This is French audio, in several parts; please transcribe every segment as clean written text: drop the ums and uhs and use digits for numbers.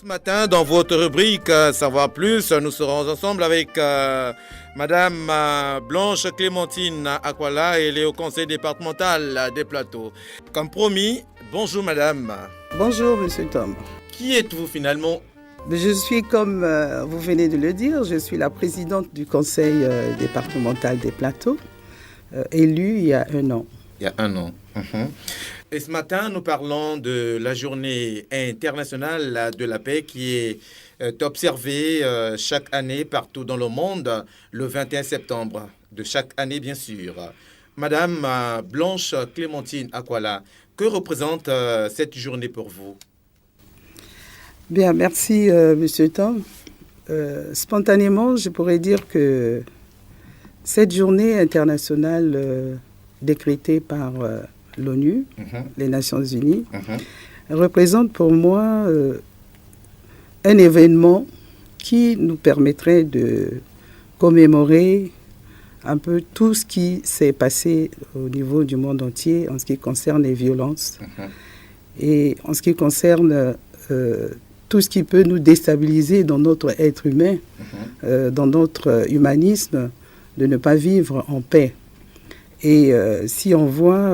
Ce matin, dans votre rubrique Savoir Plus, nous serons ensemble avec Madame Blanche Clémentine Aquala. Elle est au conseil départemental des Plateaux. Comme promis, bonjour Madame. Bonjour Monsieur Tom. Qui êtes-vous finalement? Je suis, comme vous venez de le dire, je suis la présidente du conseil départemental des Plateaux, élue il y a un an. Il y a un an. Et ce matin, nous parlons de la journée internationale de la paix qui est observée chaque année partout dans le monde, le 21 septembre de chaque année, bien sûr. Madame Blanche Clémentine Aquala, que représente cette journée pour vous? Bien, merci Monsieur Tom. Spontanément, je pourrais dire que cette journée internationale décrétée par l'ONU, les Nations Unies, représente pour moi un événement qui nous permettrait de commémorer un peu tout ce qui s'est passé au niveau du monde entier en ce qui concerne les violences et en ce qui concerne tout ce qui peut nous déstabiliser dans notre être humain, dans notre humanisme, de ne pas vivre en paix. Et si on voit,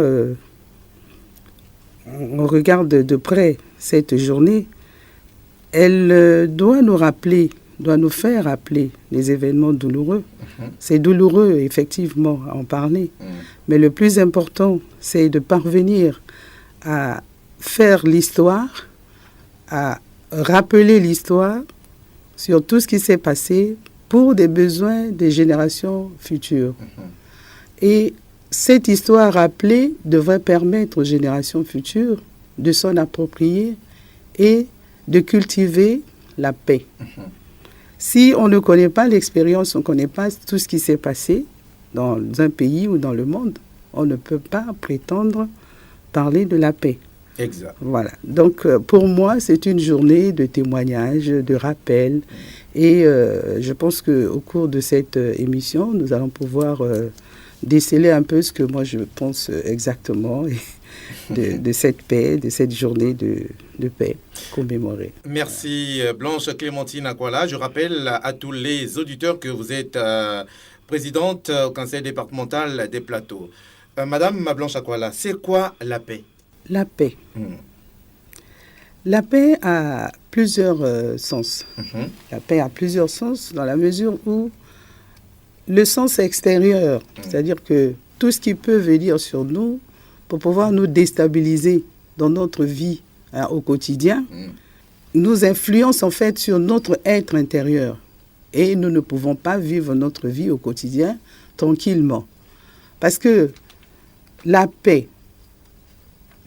on regarde de près cette journée, elle doit nous rappeler, doit nous faire rappeler les événements douloureux. C'est douloureux, effectivement, à en parler. Mais le plus important, c'est de parvenir à faire l'histoire, à rappeler l'histoire sur tout ce qui s'est passé pour des besoins des générations futures. Et cette histoire rappelée devrait permettre aux générations futures de s'en approprier et de cultiver la paix. Si on ne connaît pas l'expérience, on ne connaît pas tout ce qui s'est passé dans un pays ou dans le monde, on ne peut pas prétendre parler de la paix. Exact. Voilà. Donc, pour moi, c'est une journée de témoignage, de rappel. Et je pense qu'au cours de cette émission, nous allons pouvoir déceler un peu ce que moi je pense exactement de cette paix, de cette journée de paix commémorée. Merci Blanche Clémentine Aquala. Je rappelle à tous les auditeurs que vous êtes présidente au conseil départemental des Plateaux. Madame Blanche Aquala, c'est quoi la paix? La paix. La paix a plusieurs sens. La paix a plusieurs sens dans la mesure où le sens extérieur, c'est-à-dire que tout ce qui peut venir sur nous pour pouvoir nous déstabiliser dans notre vie au quotidien, nous influence en fait sur notre être intérieur. Et nous ne pouvons pas vivre notre vie au quotidien tranquillement. Parce que la paix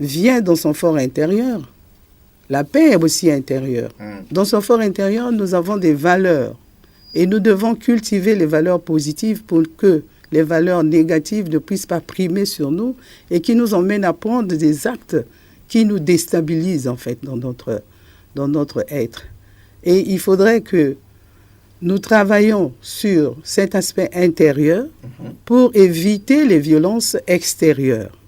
vient dans son fort intérieur. La paix est aussi intérieure. Dans son fort intérieur, nous avons des valeurs. Et nous devons cultiver les valeurs positives pour que les valeurs négatives ne puissent pas primer sur nous et qui nous emmènent à prendre des actes qui nous déstabilisent en fait dans notre être. Et il faudrait que nous travaillions sur cet aspect intérieur pour éviter les violences extérieures.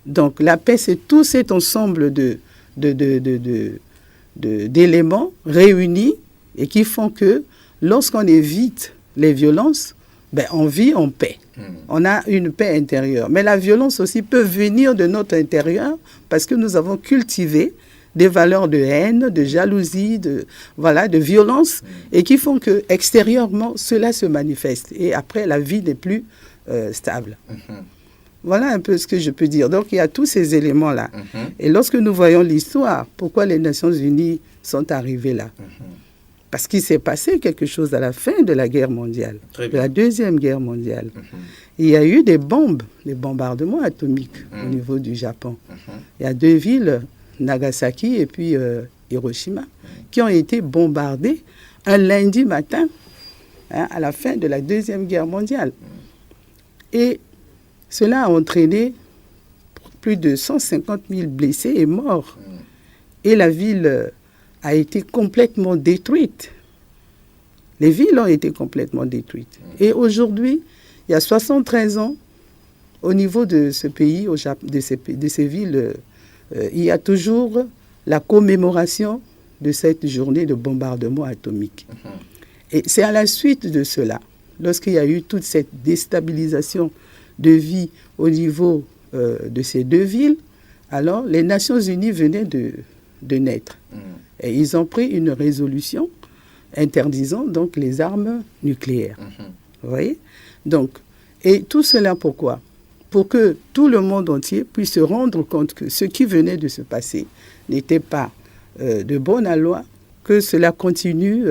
Donc la paix, c'est tout cet ensemble d'éléments réunis et qui font que lorsqu'on évite les violences, on vit en paix. On a une paix intérieure. Mais la violence aussi peut venir de notre intérieur parce que nous avons cultivé des valeurs de haine, de jalousie, de violence et qui font que extérieurement, cela se manifeste. Et après, la vie n'est plus stable. Voilà un peu ce que je peux dire. Donc, il y a tous ces éléments-là. Et lorsque nous voyons l'histoire, pourquoi les Nations Unies sont arrivées là? Parce qu'il s'est passé quelque chose à la fin de la guerre mondiale, de la Deuxième Guerre mondiale. Il y a eu des bombes, des bombardements atomiques au niveau du Japon. Il y a deux villes, Nagasaki et puis Hiroshima, qui ont été bombardées un lundi matin à la fin de la Deuxième Guerre mondiale. Et cela a entraîné plus de 150 000 blessés et morts. Et la ville a été complètement détruite. Les villes ont été complètement détruites. Et aujourd'hui, il y a 73 ans, au niveau de ce pays, de ces villes, il y a toujours la commémoration de cette journée de bombardement atomique. Et c'est à la suite de cela, lorsqu'il y a eu toute cette déstabilisation de vie au niveau de ces deux villes, alors les Nations Unies venaient de naître. Et ils ont pris une résolution interdisant donc les armes nucléaires. Vous voyez? Donc, et tout cela pourquoi? Pour que tout le monde entier puisse se rendre compte que ce qui venait de se passer n'était pas de bonne loi, que cela continue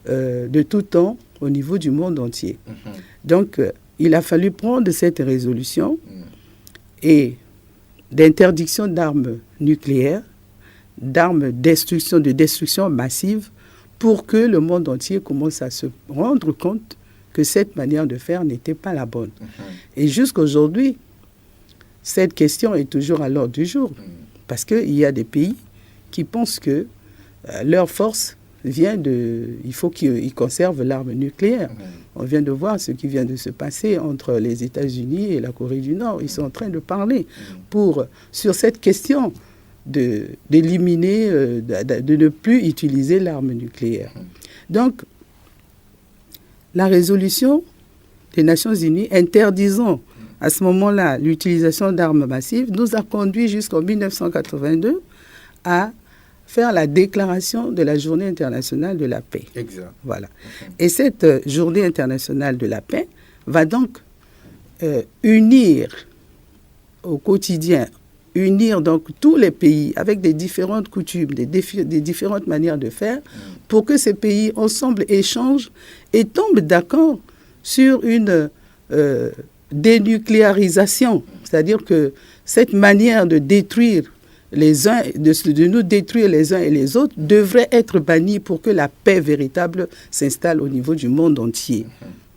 de tout temps au niveau du monde entier. Donc, il a fallu prendre cette résolution et d'interdiction d'armes nucléaires, d'armes de destruction massive, pour que le monde entier commence à se rendre compte que cette manière de faire n'était pas la bonne. Et jusqu'à aujourd'hui, cette question est toujours à l'ordre du jour, parce qu'il y a des pays qui pensent que leur force vient de... Il faut qu'ils conservent l'arme nucléaire. On vient de voir ce qui vient de se passer entre les États-Unis et la Corée du Nord. Ils sont en train de parler sur cette question d'éliminer, de ne plus utiliser l'arme nucléaire. Donc, la résolution des Nations Unies interdisant à ce moment-là l'utilisation d'armes massives nous a conduit jusqu'en 1982 à faire la déclaration de la Journée internationale de la paix. Exact. Voilà. Et cette Journée internationale de la paix va donc unir au quotidien, unir donc tous les pays avec des différentes coutumes, des différentes manières de faire, pour que ces pays ensemble échangent et tombent d'accord sur une dénucléarisation. C'est-à-dire que cette manière de détruire les uns, de nous détruire les uns et les autres, devrait être bannie pour que la paix véritable s'installe au niveau du monde entier.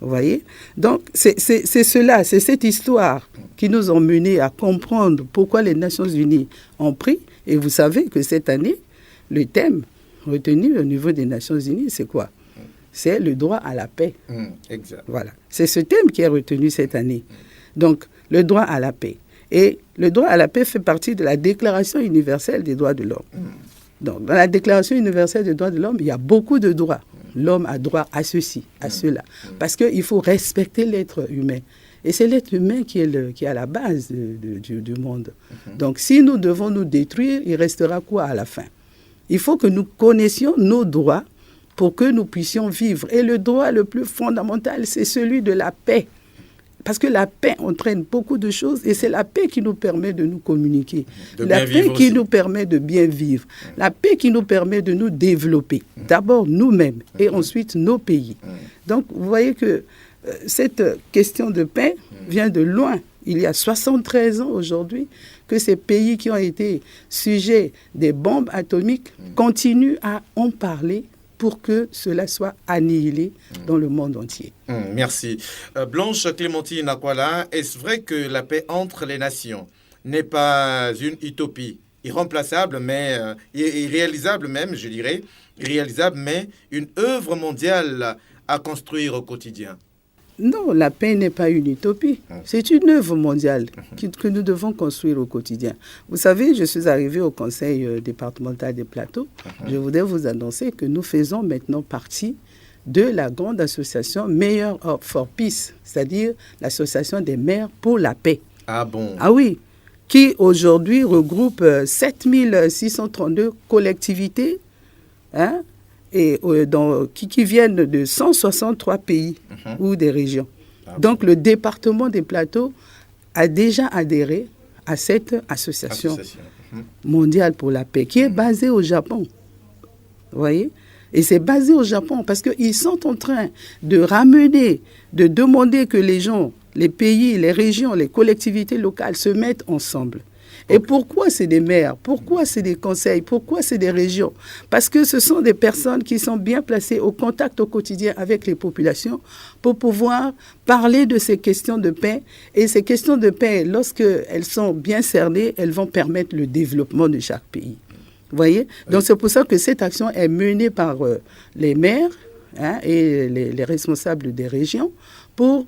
Vous voyez? Donc, c'est cela, c'est cette histoire qui nous a menés à comprendre pourquoi les Nations Unies ont pris. Et vous savez que cette année, le thème retenu au niveau des Nations Unies, c'est quoi? C'est le droit à la paix. Exact. Voilà. C'est ce thème qui est retenu cette année. Donc, le droit à la paix. Et le droit à la paix fait partie de la Déclaration universelle des droits de l'homme. Donc, dans la Déclaration universelle des droits de l'homme, il y a beaucoup de droits. L'homme a droit à ceci, à cela. Parce qu'il faut respecter l'être humain. Et c'est l'être humain qui est à la base du monde. Donc, si nous devons nous détruire, il restera quoi à la fin? Il faut que nous connaissions nos droits pour que nous puissions vivre. Et le droit le plus fondamental, c'est celui de la paix. Parce que la paix entraîne beaucoup de choses et c'est la paix qui nous permet de nous communiquer. La paix qui nous permet de bien vivre. La paix qui nous permet de nous développer. D'abord nous-mêmes et ensuite nos pays. Donc vous voyez que cette question de paix vient de loin. Il y a 73 ans aujourd'hui que ces pays qui ont été sujets des bombes atomiques continuent à en parler pour que cela soit annihilé dans le monde entier. Merci. Blanche Clémentine Akwala, est-ce vrai que la paix entre les nations n'est pas une utopie irremplaçable, mais irréalisable même, je dirais, irréalisable, mais une œuvre mondiale à construire au quotidien? Non, la paix n'est pas une utopie. C'est une œuvre mondiale que nous devons construire au quotidien. Vous savez, je suis arrivé au conseil départemental des plateaux. Je voudrais vous annoncer que nous faisons maintenant partie de la grande association Mayor for Peace, c'est-à-dire l'association des maires pour la paix. Ah bon? Ah oui, qui aujourd'hui regroupe 7632 collectivités, et qui viennent de 163 pays ou des régions. Donc le département des plateaux a déjà adhéré à cette association mondiale pour la paix qui est basée au Japon. Vous voyez? Et c'est basé au Japon parce qu'ils sont en train de ramener, de demander que les gens, les pays, les régions, les collectivités locales se mettent ensemble. Et pourquoi c'est des maires? Pourquoi c'est des conseils? Pourquoi c'est des régions? Parce que ce sont des personnes qui sont bien placées au contact au quotidien avec les populations pour pouvoir parler de ces questions de paix. Et ces questions de paix, lorsqu'elles sont bien cernées, elles vont permettre le développement de chaque pays. Vous voyez? Donc c'est pour ça que cette action est menée par les maires et les responsables des régions pour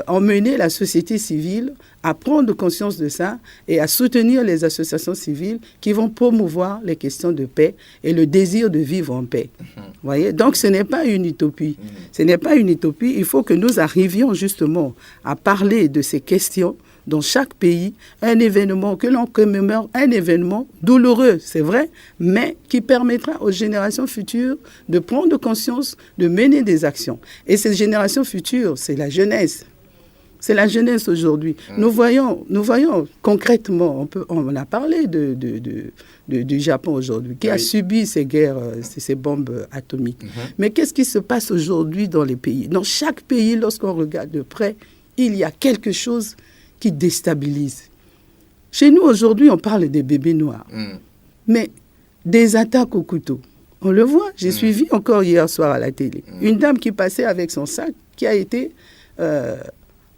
emmener la société civile à prendre conscience de ça et à soutenir les associations civiles qui vont promouvoir les questions de paix et le désir de vivre en paix. Voyez? Donc, ce n'est pas une utopie. Ce n'est pas une utopie. Il faut que nous arrivions justement à parler de ces questions dans chaque pays, un événement que l'on commémore, un événement douloureux, c'est vrai, mais qui permettra aux générations futures de prendre conscience, de mener des actions. Et ces générations futures, c'est la jeunesse. C'est la jeunesse aujourd'hui. Nous voyons concrètement, on a parlé du Japon aujourd'hui, qui a subi ces guerres, ces bombes atomiques. Mais qu'est-ce qui se passe aujourd'hui dans les pays? Dans chaque pays, lorsqu'on regarde de près, il y a quelque chose qui déstabilise. Chez nous, aujourd'hui, on parle des bébés noirs. Mais des attaques au couteau, on le voit. J'ai suivi encore hier soir à la télé. Une dame qui passait avec son sac, qui a été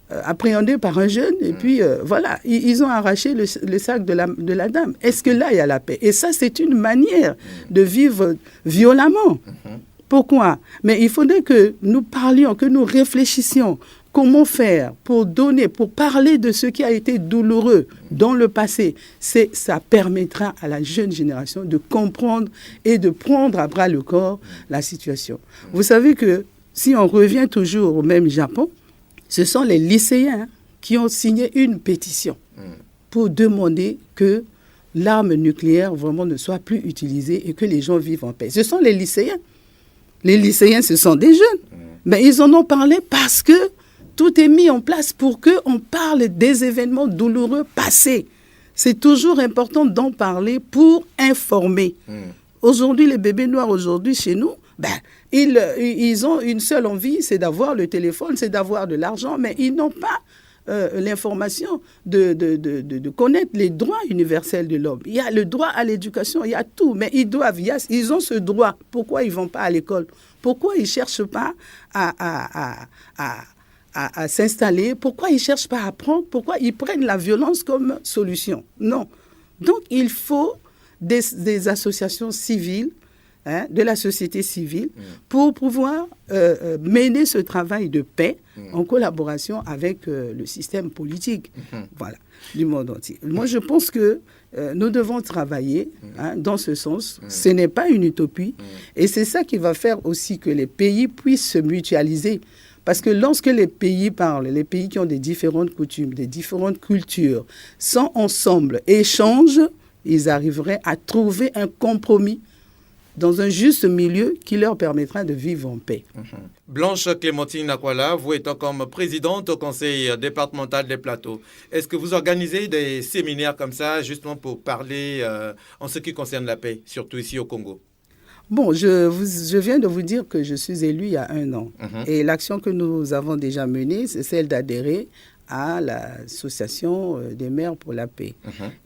appréhendée par un jeune. Et puis, voilà, ils ont arraché le sac de la dame. Est-ce que là, il y a la paix? Et ça, c'est une manière de vivre violemment. Pourquoi? Mais il faudrait que nous parlions, que nous réfléchissions. Comment faire pour parler de ce qui a été douloureux dans le passé? Ça permettra à la jeune génération de comprendre et de prendre à bras le corps la situation. Vous savez que si on revient toujours au même Japon, ce sont les lycéens qui ont signé une pétition pour demander que l'arme nucléaire vraiment ne soit plus utilisée et que les gens vivent en paix. Ce sont les lycéens. Les lycéens, ce sont des jeunes. Mais ils en ont parlé parce que tout est mis en place pour qu'on parle des événements douloureux passés. C'est toujours important d'en parler pour informer. Aujourd'hui, les bébés noirs, aujourd'hui, chez nous, ils ont une seule envie, c'est d'avoir le téléphone, c'est d'avoir de l'argent, mais ils n'ont pas l'information de connaître les droits universels de l'homme. Il y a le droit à l'éducation, il y a tout, mais ils ont ce droit. Pourquoi ils ne vont pas à l'école? Pourquoi ils ne cherchent pas à s'installer? Pourquoi ils ne cherchent pas à apprendre? Pourquoi ils prennent la violence comme solution? Non. Donc, il faut des associations civiles, de la société civile, pour pouvoir mener ce travail de paix en collaboration avec le système politique du monde entier. Moi, je pense que nous devons travailler dans ce sens. Ce n'est pas une utopie. Et c'est ça qui va faire aussi que les pays puissent se mutualiser. Parce que lorsque les pays parlent, les pays qui ont des différentes coutumes, des différentes cultures, sont ensemble, échangent, ils arriveraient à trouver un compromis dans un juste milieu qui leur permettra de vivre en paix. Blanche Clémentine Nakwala, vous étant comme présidente au conseil départemental des Plateaux, est-ce que vous organisez des séminaires comme ça, justement pour parler en ce qui concerne la paix, surtout ici au Congo? Bon, je viens de vous dire que je suis élu il y a 1 an. Et l'action que nous avons déjà menée, c'est celle d'adhérer à l'association des maires pour la paix.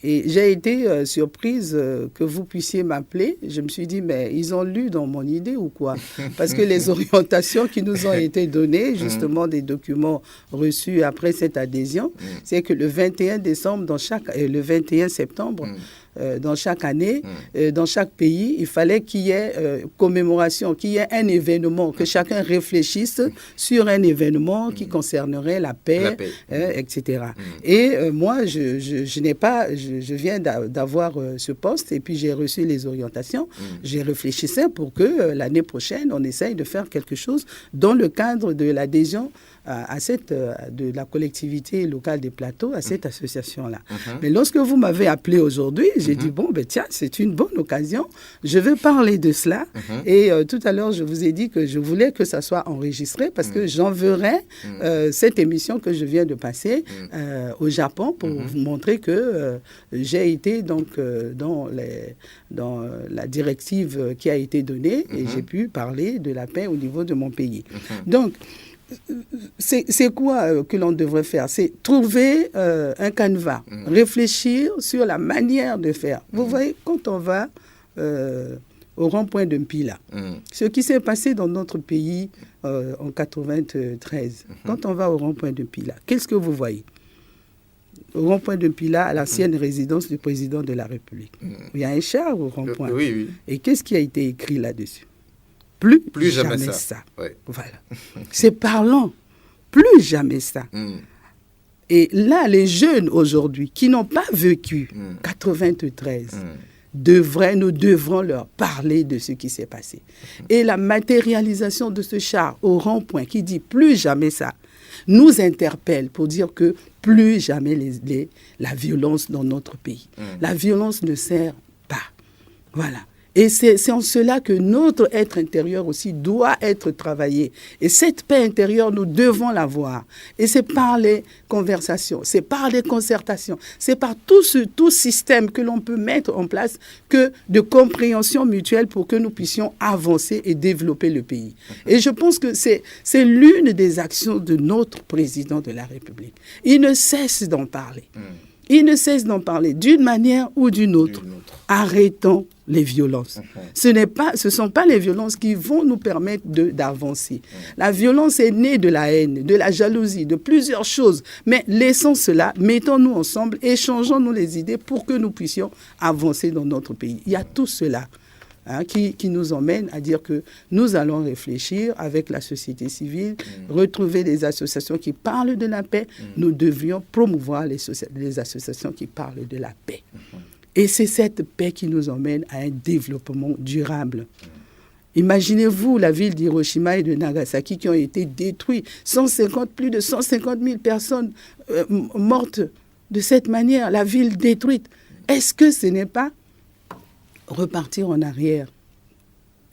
Et j'ai été surprise que vous puissiez m'appeler. Je me suis dit, mais ils ont lu dans mon idée ou quoi? Parce que les orientations qui nous ont été données, justement des documents reçus après cette adhésion, c'est que le 21 décembre, le 21 septembre, dans chaque année, dans chaque pays, il fallait qu'il y ait commémoration, qu'il y ait un événement, que chacun réfléchisse sur un événement qui concernerait la paix. Etc. Et moi, je viens d'avoir ce poste et puis j'ai reçu les orientations. J'ai réfléchi pour que l'année prochaine, on essaye de faire quelque chose dans le cadre de l'adhésion de la collectivité locale des Plateaux à cette association-là. Mais lorsque vous m'avez appelé aujourd'hui, j'ai dit, bon, tiens, c'est une bonne occasion, je vais parler de cela. Et tout à l'heure, je vous ai dit que je voulais que ça soit enregistré parce que j'enverrai cette émission que je viens de passer au Japon pour vous montrer que j'ai été donc dans la directive qui a été donnée et j'ai pu parler de la paix au niveau de mon pays. Donc, c'est quoi que l'on devrait faire? C'est trouver un canevas, réfléchir sur la manière de faire. Vous voyez, quand on va au rond-point de Mpila, ce qui s'est passé dans notre pays en 93, quand on va au rond-point de Mpila, qu'est-ce que vous voyez? Au rond-point de Mpila, à l'ancienne résidence du président de la République. Il y a un char au rond-point. Oui. Et qu'est-ce qui a été écrit là-dessus? Plus jamais ça. Ouais. Voilà. C'est parlant plus jamais ça. Et là, les jeunes aujourd'hui qui n'ont pas vécu 93, nous devrons leur parler de ce qui s'est passé. Et la matérialisation de ce char au rond-point qui dit plus jamais ça, nous interpelle pour dire que plus jamais la violence dans notre pays. La violence ne sert pas. Voilà. Et c'est en cela que notre être intérieur aussi doit être travaillé. Et cette paix intérieure, nous devons l'avoir. Et c'est par les conversations, c'est par les concertations, c'est par tout système que l'on peut mettre en place que de compréhension mutuelle pour que nous puissions avancer et développer le pays. Et je pense que c'est l'une des actions de notre président de la République. Il ne cesse d'en parler. Il ne cesse d'en parler d'une manière ou d'une autre. Arrêtons les violences. Ce ne sont pas les violences qui vont nous permettre d'avancer. La violence est née de la haine, de la jalousie, de plusieurs choses. Mais laissons cela, mettons-nous ensemble, échangeons-nous les idées pour que nous puissions avancer dans notre pays. Il y a tout cela qui nous emmène à dire que nous allons réfléchir avec la société civile, retrouver des associations qui parlent de la paix. Nous devions promouvoir les associations qui parlent de la paix. Et c'est cette paix qui nous emmène à un développement durable. Imaginez-vous la ville d'Hiroshima et de Nagasaki qui ont été détruites. Plus de 150 000 personnes mortes de cette manière. La ville détruite. Est-ce que ce n'est pas repartir en arrière?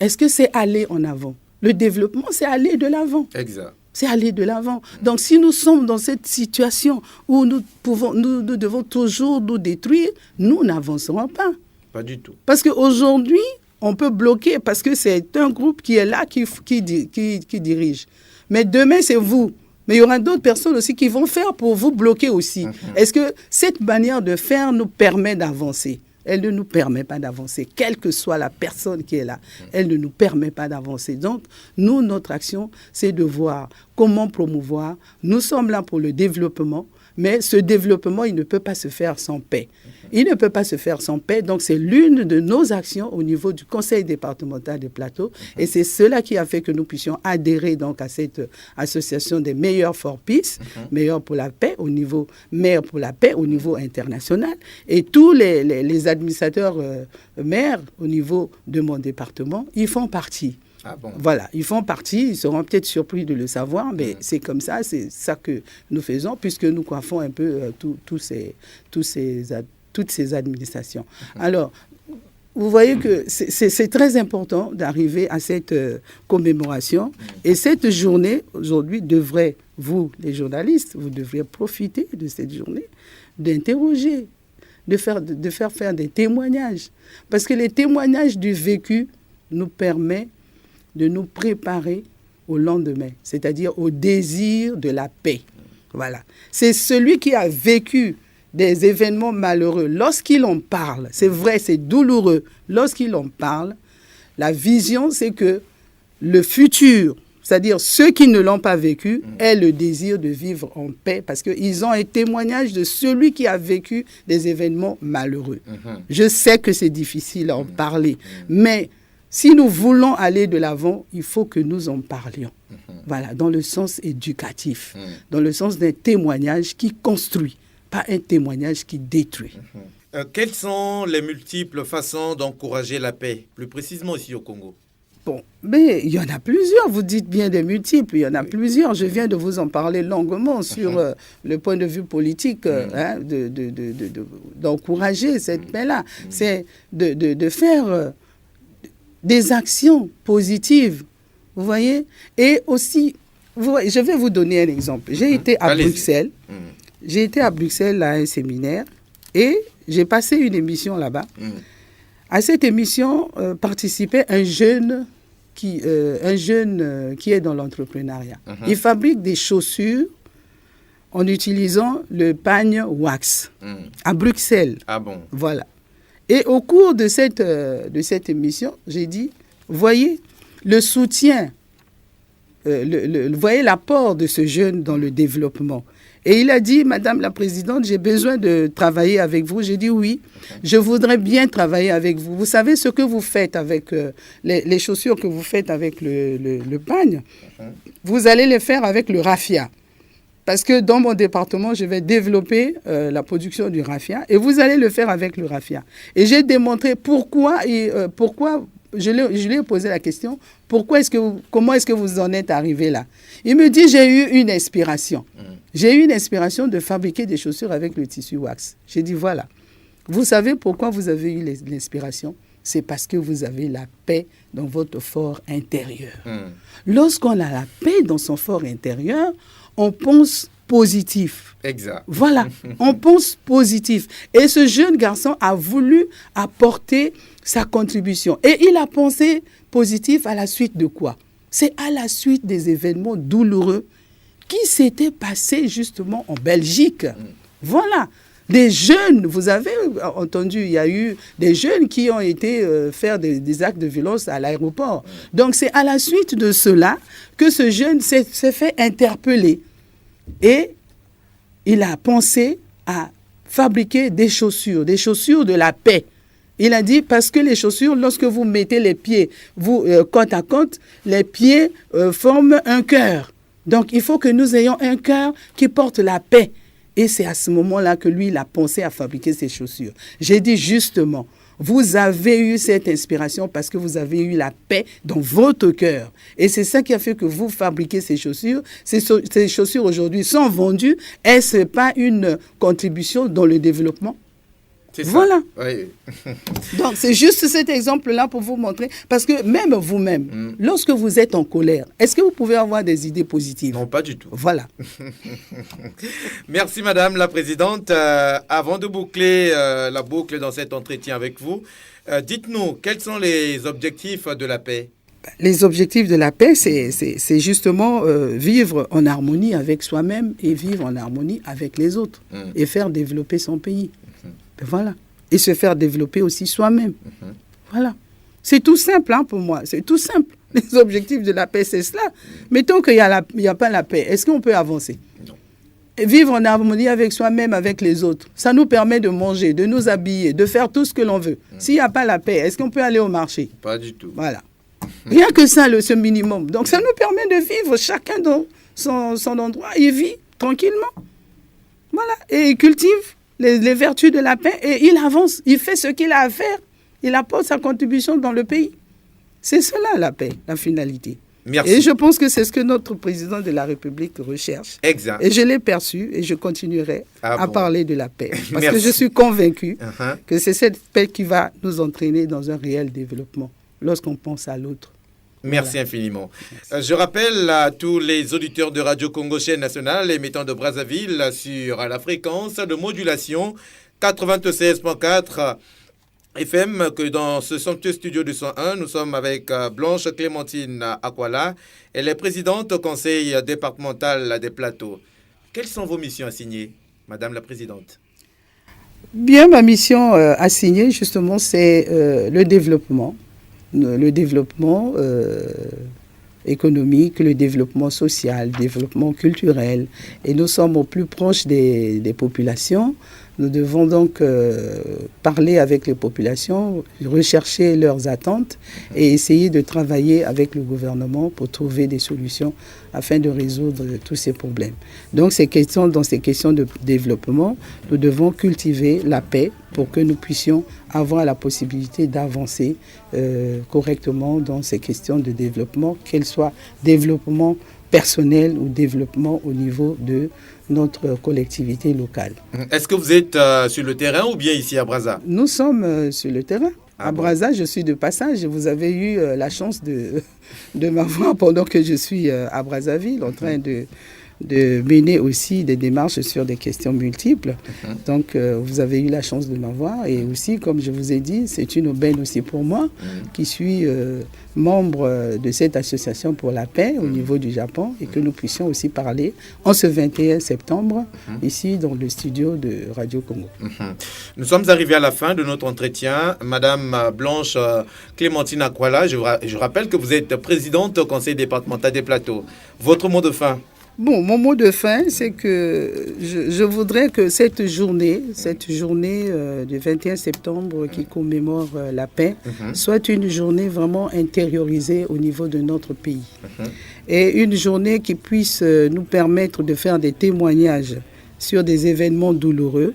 Est-ce que c'est aller en avant? Le développement, c'est aller de l'avant. Exact. C'est aller de l'avant. Donc, si nous sommes dans cette situation où nous devons toujours nous détruire, nous n'avancerons pas. Pas du tout. Parce qu'aujourd'hui, on peut bloquer parce que c'est un groupe qui est là, qui dirige. Mais demain, c'est vous. Mais il y aura d'autres personnes aussi qui vont faire pour vous bloquer aussi. Est-ce que cette manière de faire nous permet d'avancer? Elle ne nous permet pas d'avancer, quelle que soit la personne qui est là. Elle ne nous permet pas d'avancer. Donc, nous, notre action, c'est de voir comment promouvoir. Nous sommes là pour le développement, mais ce développement, il ne peut pas se faire sans paix. Il ne peut pas se faire sans paix. Donc, c'est l'une de nos actions au niveau du Conseil départemental des Plateaux. Et c'est cela qui a fait que nous puissions adhérer donc à cette association des meilleurs for peace, meilleurs pour la paix au niveau, meilleurs pour la paix au niveau international. Et tous les administrateurs maires au niveau de mon département, ils font partie. Ah bon. Voilà, ils font partie, ils seront peut-être surpris de le savoir, mais c'est comme ça, c'est ça que nous faisons, puisque nous coiffons un peu toutes ces administrations. Alors, vous voyez que c'est très important d'arriver à cette commémoration. Et cette journée, aujourd'hui, vous, les journalistes, vous devriez profiter de cette journée, d'interroger, de faire faire des témoignages. Parce que les témoignages du vécu nous permettent de nous préparer au lendemain, c'est-à-dire au désir de la paix. Voilà. C'est celui qui a vécu des événements malheureux. Lorsqu'il en parle, c'est vrai, c'est douloureux. Lorsqu'il en parle, la vision, c'est que le futur, c'est-à-dire ceux qui ne l'ont pas vécu, aient le désir de vivre en paix parce qu'ils ont un témoignage de celui qui a vécu des événements malheureux. Je sais que c'est difficile à en parler, mais si nous voulons aller de l'avant, il faut que nous en parlions. Voilà, dans le sens éducatif, dans le sens d'un témoignage qui construit, pas un témoignage qui détruit. Quelles sont les multiples façons d'encourager la paix, plus précisément ici au Congo? Bon, mais il y en a plusieurs, vous dites bien des multiples, il y en a plusieurs. Je viens de vous en parler longuement sur le point de vue politique, d'encourager cette paix-là. C'est de faire des actions positives, vous voyez. Et aussi, je vais vous donner un exemple. J'ai été à Bruxelles. J'ai été à Bruxelles à un séminaire et j'ai passé une émission là-bas. À cette émission participait un jeune qui est dans l'entrepreneuriat. Il fabrique des chaussures en utilisant le pagne wax à Bruxelles. Ah bon? Voilà. Et au cours de cette émission, j'ai dit, voyez le soutien, voyez l'apport de ce jeune dans le développement. Et il a dit, Madame la Présidente, j'ai besoin de travailler avec vous. J'ai dit oui, je voudrais bien travailler avec vous. Vous savez ce que vous faites avec les chaussures que vous faites avec le pagne, vous allez les faire avec le raffia. parce que dans mon département, je vais développer la production du raffia et vous allez le faire avec le raffia. Et j'ai démontré pourquoi je lui ai posé la question, comment est-ce que vous en êtes arrivé là? Il me dit, j'ai eu une inspiration. J'ai eu une inspiration de fabriquer des chaussures avec le tissu wax. J'ai dit, voilà, vous savez pourquoi vous avez eu l'inspiration? C'est parce que vous avez la paix dans votre fort intérieur. Lorsqu'on a la paix dans son fort intérieur, on pense positif. Exact. Voilà, on pense positif. Et ce jeune garçon a voulu apporter sa contribution. Et il a pensé positif à la suite de quoi? C'est à la suite des événements douloureux qui s'étaient passés justement en Belgique. Voilà. Des jeunes, vous avez entendu, il y a eu des jeunes qui ont été faire des actes de violence à l'aéroport. Donc c'est à la suite de cela que ce jeune s'est fait interpeller. Et il a pensé à fabriquer des chaussures de la paix. Il a dit, parce que les chaussures, lorsque vous mettez les pieds côte à côte, les pieds forment un cœur. Donc, il faut que nous ayons un cœur qui porte la paix. Et c'est à ce moment-là que lui, il a pensé à fabriquer ces chaussures. J'ai dit justement, vous avez eu cette inspiration parce que vous avez eu la paix dans votre cœur. Et c'est ça qui a fait que vous fabriquez ces chaussures. Ces chaussures aujourd'hui sont vendues. Est-ce pas une contribution dans le développement? C'est ça. Voilà. Oui. Donc, c'est juste cet exemple-là pour vous montrer. Parce que même vous-même, lorsque vous êtes en colère, est-ce que vous pouvez avoir des idées positives? Non, pas du tout. Voilà. Merci, Madame la Présidente. Avant de boucler la boucle dans cet entretien avec vous, dites-nous, quels sont les objectifs de la paix? Les objectifs de la paix, c'est justement vivre en harmonie avec soi-même et vivre en harmonie avec les autres et faire développer son pays. Voilà. Et se faire développer aussi soi-même. Voilà. C'est tout simple pour moi. C'est tout simple. Les objectifs de la paix, c'est cela. Mettons qu'il n'y a pas la paix. Est-ce qu'on peut avancer? Non. Et vivre en harmonie avec soi-même, avec les autres. Ça nous permet de manger, de nous habiller, de faire tout ce que l'on veut. S'il n'y a pas la paix, est-ce qu'on peut aller au marché? Pas du tout. Voilà. Rien que ça, ce minimum. Donc, ça nous permet de vivre chacun dans son endroit. Il vit tranquillement. Voilà. Et il cultive les vertus de la paix et il avance. Il fait ce qu'il a à faire. Il apporte sa contribution dans le pays. C'est cela, la paix, la finalité. Merci. Et je pense que c'est ce que notre président de la République recherche. Exact. Et je l'ai perçu et je continuerai à parler de la paix. Parce que je suis convaincu que c'est cette paix qui va nous entraîner dans un réel développement lorsqu'on pense à l'autre. Merci voilà. Infiniment. Merci. Je rappelle à tous les auditeurs de Radio Congo Chaîne Nationale émettant de Brazzaville sur la fréquence de modulation 96.4 FM que dans ce somptueux studio du 101, nous sommes avec Blanche Clémentine Akwala. Elle est présidente au conseil départemental des plateaux. Quelles sont vos missions assignées, Madame la Présidente? Bien, ma mission assignée, justement, c'est le développement. Le développement économique, le développement social, le développement culturel. Et nous sommes au plus proche des populations. Nous devons donc parler avec les populations, rechercher leurs attentes et essayer de travailler avec le gouvernement pour trouver des solutions afin de résoudre tous ces problèmes. Donc dans ces questions de développement, nous devons cultiver la paix pour que nous puissions avoir la possibilité d'avancer correctement dans ces questions de développement, qu'elles soient développement personnel ou développement au niveau de notre collectivité locale. Est-ce que vous êtes sur le terrain ou bien ici à Brazza? Nous sommes sur le terrain. À Brazza, je suis de passage. Vous avez eu la chance de m'avoir pendant que je suis à Brazzaville en train de mener aussi des démarches sur des questions multiples. Donc, vous avez eu la chance de m'avoir. Et aussi, comme je vous ai dit, c'est une aubaine aussi pour moi, qui suis membre de cette association pour la paix au niveau du Japon, et que nous puissions aussi parler en ce 21 septembre, ici dans le studio de Radio Congo. Nous sommes arrivés à la fin de notre entretien. Madame Blanche Clémentine Akwala, je rappelle que vous êtes présidente au conseil départemental des plateaux. Votre mot de fin? Bon, mon mot de fin, c'est que je voudrais que cette journée du 21 septembre qui commémore la paix, soit une journée vraiment intériorisée au niveau de notre pays. Et une journée qui puisse nous permettre de faire des témoignages sur des événements douloureux,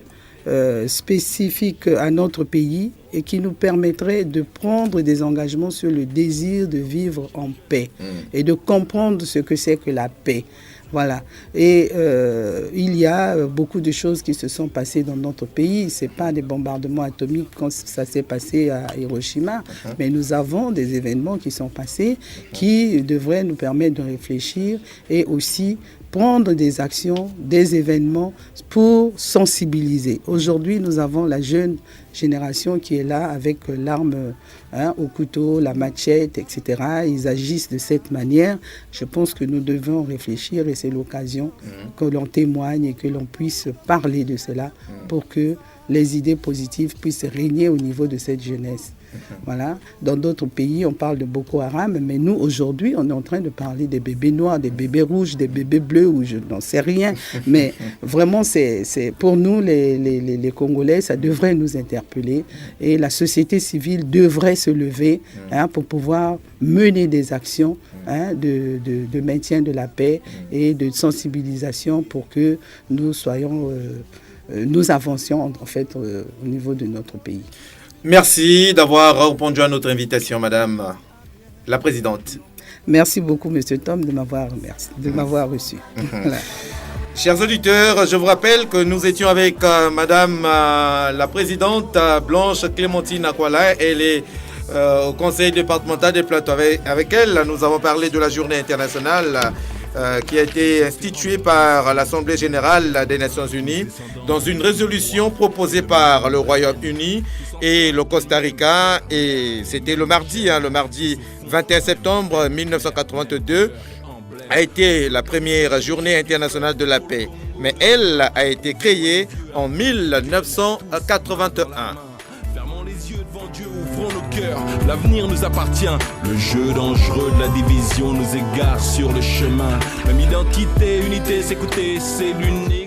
spécifiques à notre pays et qui nous permettrait de prendre des engagements sur le désir de vivre en paix et de comprendre ce que c'est que la paix. Voilà. Et il y a beaucoup de choses qui se sont passées dans notre pays. Ce n'est pas des bombardements atomiques comme ça s'est passé à Hiroshima, mais nous avons des événements qui sont passés qui devraient nous permettre de réfléchir et aussi prendre des actions, des événements pour sensibiliser. Aujourd'hui, nous avons la jeune génération qui est là avec l'arme au couteau, la machette, etc. Ils agissent de cette manière. Je pense que nous devons réfléchir et c'est l'occasion que l'on témoigne et que l'on puisse parler de cela pour que les idées positives puissent régner au niveau de cette jeunesse. Voilà. Dans d'autres pays, on parle de Boko Haram, mais nous, aujourd'hui, on est en train de parler des bébés noirs, des bébés rouges, des bébés bleus, ou je n'en sais rien. Mais vraiment, c'est pour nous, les Congolais, ça devrait nous interpeller. Et la société civile devrait se lever pour pouvoir mener des actions de maintien de la paix et de sensibilisation pour que nous soyons... nous avancions, en fait, au niveau de notre pays. Merci d'avoir répondu à notre invitation, Madame la Présidente. Merci beaucoup, Monsieur Tom, de m'avoir reçu. Voilà. Chers auditeurs, je vous rappelle que nous étions avec Madame la Présidente Blanche Clémentine Akwala. Elle est au Conseil départemental des Plateaux. Avec elle, nous avons parlé de la journée internationale qui a été instituée par l'Assemblée générale des Nations unies dans une résolution proposée par le Royaume-Uni et le Costa Rica. Et c'était le mardi 21 septembre 1982 a été la première journée internationale de la paix. Mais elle a été créée en 1981. Ouvrons nos cœurs, l'avenir nous appartient. Le jeu dangereux de la division nous égare sur le chemin. Même identité, unité, s'écouter, c'est l'unique.